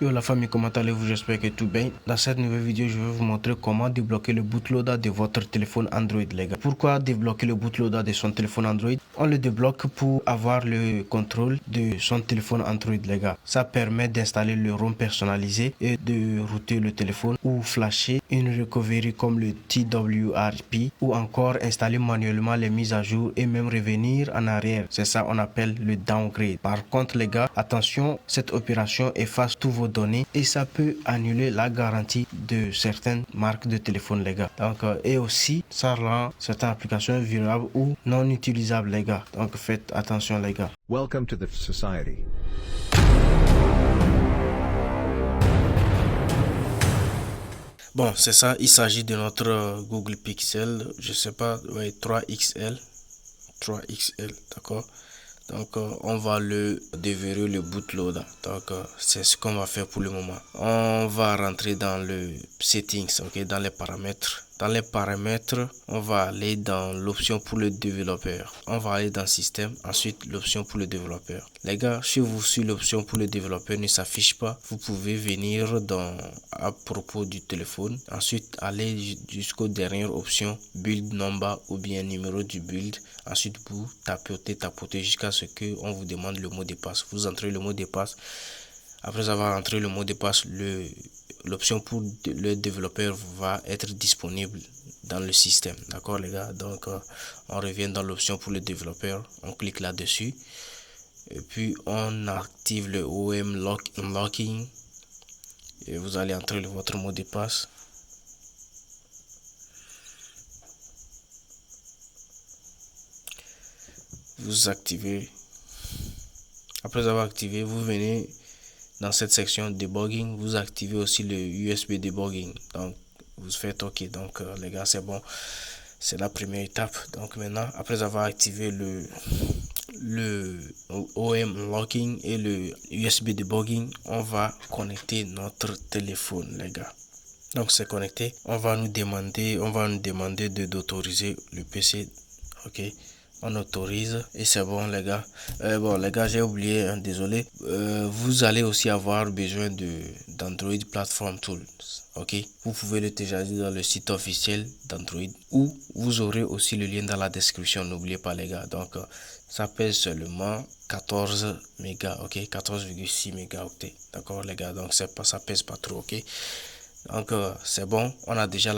Yo la famille, comment allez-vous? J'espère que tout bien. Dans cette nouvelle vidéo, je vais vous montrer comment débloquer le bootloader de votre téléphone Android, les gars. Pourquoi débloquer le bootloader de son téléphone Android? On le débloque pour avoir le contrôle de son téléphone Android, les gars. Ça permet d'installer le ROM personnalisé et de router le téléphone ou flasher une recovery comme le TWRP ou encore installer manuellement les mises à jour et même revenir en arrière. C'est ça on appelle le downgrade. Par contre, les gars, attention, cette opération efface tous vos données et ça peut annuler la garantie de certaines marques de téléphone, les gars. Donc et aussi ça rend certaines applications vulnérables ou non utilisables, les gars. Donc faites attention, les gars. Welcome to the society. Bon, c'est ça, il s'agit de notre Google Pixel, je sais pas, ouais, 3XL, d'accord. Donc on va le déverrouiller le bootloader. Donc c'est ce qu'on va faire pour le moment. On va rentrer dans le settings, ok, dans les paramètres. Dans les paramètres, on va aller dans l'option pour le développeur. On va aller dans système, ensuite l'option pour le développeur. Les gars, chez vous, si l'option pour le développeur ne s'affiche pas, vous pouvez venir dans à propos du téléphone. Ensuite, aller jusqu'aux dernières options, build number ou bien numéro du build. Ensuite, vous tapotez jusqu'à ce que on vous demande le mot de passe. Vous entrez le mot de passe. Après avoir entré le mot de passe, l'option pour le développeur va être disponible dans le système. D'accord, les gars? Donc, on revient dans l'option pour le développeur. On clique là-dessus. Et puis, on active le OM Unlocking. Et vous allez entrer votre mot de passe. Vous activez. Après avoir activé, vous venez dans cette section debugging, vous activez aussi le USB debugging. Donc vous faites OK. Donc les gars, c'est bon, c'est la première étape. Donc maintenant, après avoir activé le OM locking et le USB debugging, on va connecter notre téléphone, les gars. Donc c'est connecté, on va nous demander d'autoriser le PC. OK, on autorise et c'est bon, les gars. Bon, les gars, j'ai oublié, hein, désolé. Vous allez aussi avoir besoin d'Android Platform Tools. OK, vous pouvez le télécharger dans le site officiel d'Android ou vous aurez aussi le lien dans la description. N'oubliez pas, les gars. Donc ça pèse seulement 14 mégas. OK, 14,6 mégaoctets. D'accord, les gars. Donc ça pèse pas trop. OK. Donc c'est bon, on a déjà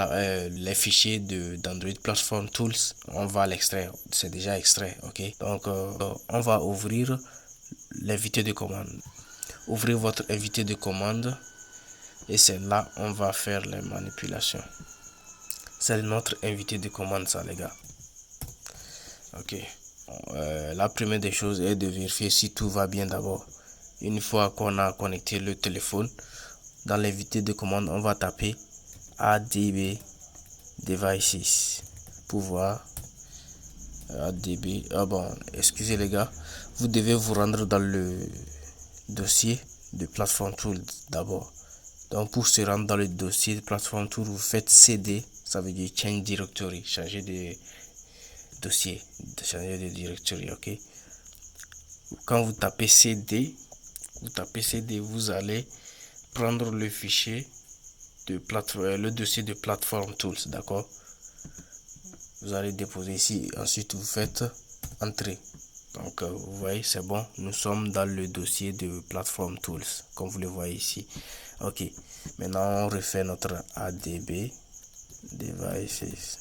les fichiers d'Android Platform Tools. On va l'extraire, c'est déjà extrait. OK, donc on va ouvrir l'invité de commande. Ouvrez votre invité de commande et c'est là on va faire les manipulations. C'est notre invité de commande, ça, les gars. OK, la première des choses est de vérifier si tout va bien d'abord. Une fois qu'on a connecté le téléphone, dans l'invité de commande, on va taper ADB Devices pour voir ADB. Ah bon, excusez les gars, vous devez vous rendre dans le dossier de Platform Tool d'abord. Donc pour se rendre dans le dossier de Platform Tool, vous faites CD, ça veut dire Change Directory, changer de dossier, changer de directory. OK, quand vous tapez CD, vous allez prendre le fichier de le dossier de Platform Tools, d'accord. Vous allez déposer ici, ensuite vous faites entrer. Donc vous voyez, c'est bon, nous sommes dans le dossier de Platform Tools comme vous le voyez ici. OK, maintenant on refait notre ADB Devices.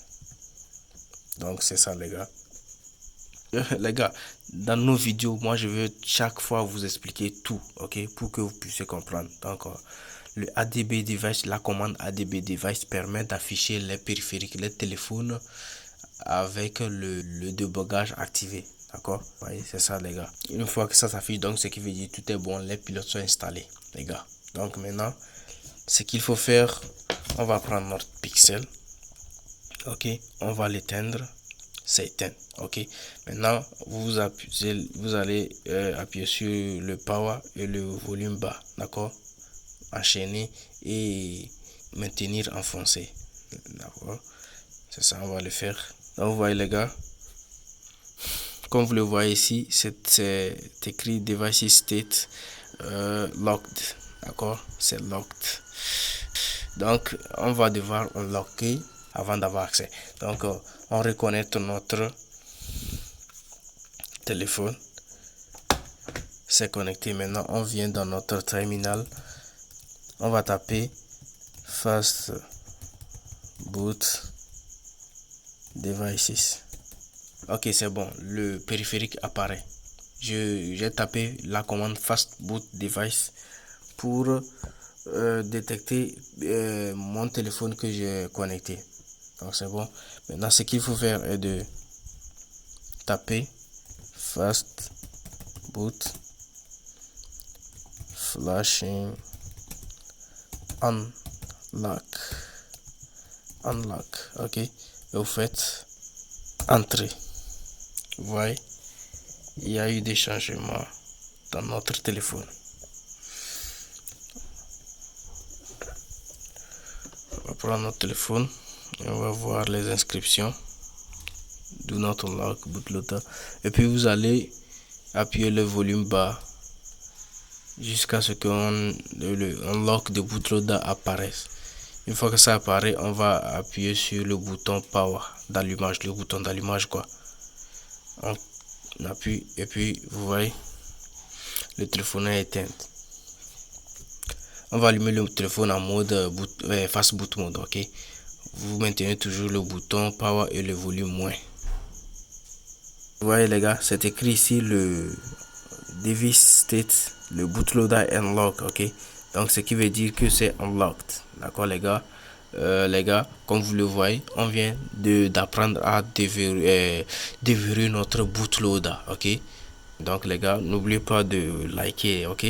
Donc c'est ça, les gars. Les gars, dans nos vidéos, moi je veux chaque fois vous expliquer tout, OK, pour que vous puissiez comprendre. Donc le ADB device, la commande ADB device permet d'afficher les périphériques, les téléphones avec le débogage activé, d'accord. Voyez, c'est ça, les gars. Une fois que ça s'affiche, donc ce qui veut dire tout est bon, les pilotes sont installés, les gars. Donc maintenant, ce qu'il faut faire, on va prendre notre Pixel. OK, on va l'éteindre. C'est éteint. OK, maintenant vous allez appuyer sur le power et le volume bas, d'accord, enchaîner et maintenir enfoncé, d'accord. C'est ça, on va le faire. Donc vous voyez, les gars, comme vous le voyez ici, c'est écrit device state locked, D'accord, c'est locked. Donc on va devoir unlocker avant d'avoir accès. Donc on reconnecte notre téléphone, c'est connecté. Maintenant on vient dans notre terminal, on va taper fast boot devices. Ok, c'est bon, le périphérique apparaît. J'ai tapé la commande fast boot device pour détecter mon téléphone que j'ai connecté. Donc c'est bon. Maintenant ce qu'il faut faire est de taper fast boot flashing unlock. Ok, et vous faites entrer. Vous voyez, il y a eu des changements dans notre téléphone. On va prendre notre téléphone et on va voir les inscriptions. Do not unlock bootloader. Et puis vous allez appuyer le volume bas jusqu'à ce que le unlock de bootloader apparaisse. Une fois que ça apparaît, on va appuyer sur le bouton power d'allumage, le bouton d'allumage quoi. On appuie et puis vous voyez, le téléphone est éteint. On va allumer le téléphone en mode fast boot mode, ok. Vous maintenez toujours le bouton power et le volume moins. Vous voyez les gars, c'est écrit ici le device state, le bootloader unlock, ok. Donc ce qui veut dire que c'est unlocked, d'accord les gars. Comme vous le voyez, on vient d'apprendre à déverrouiller notre bootloader, ok. Donc les gars, n'oubliez pas de liker, ok.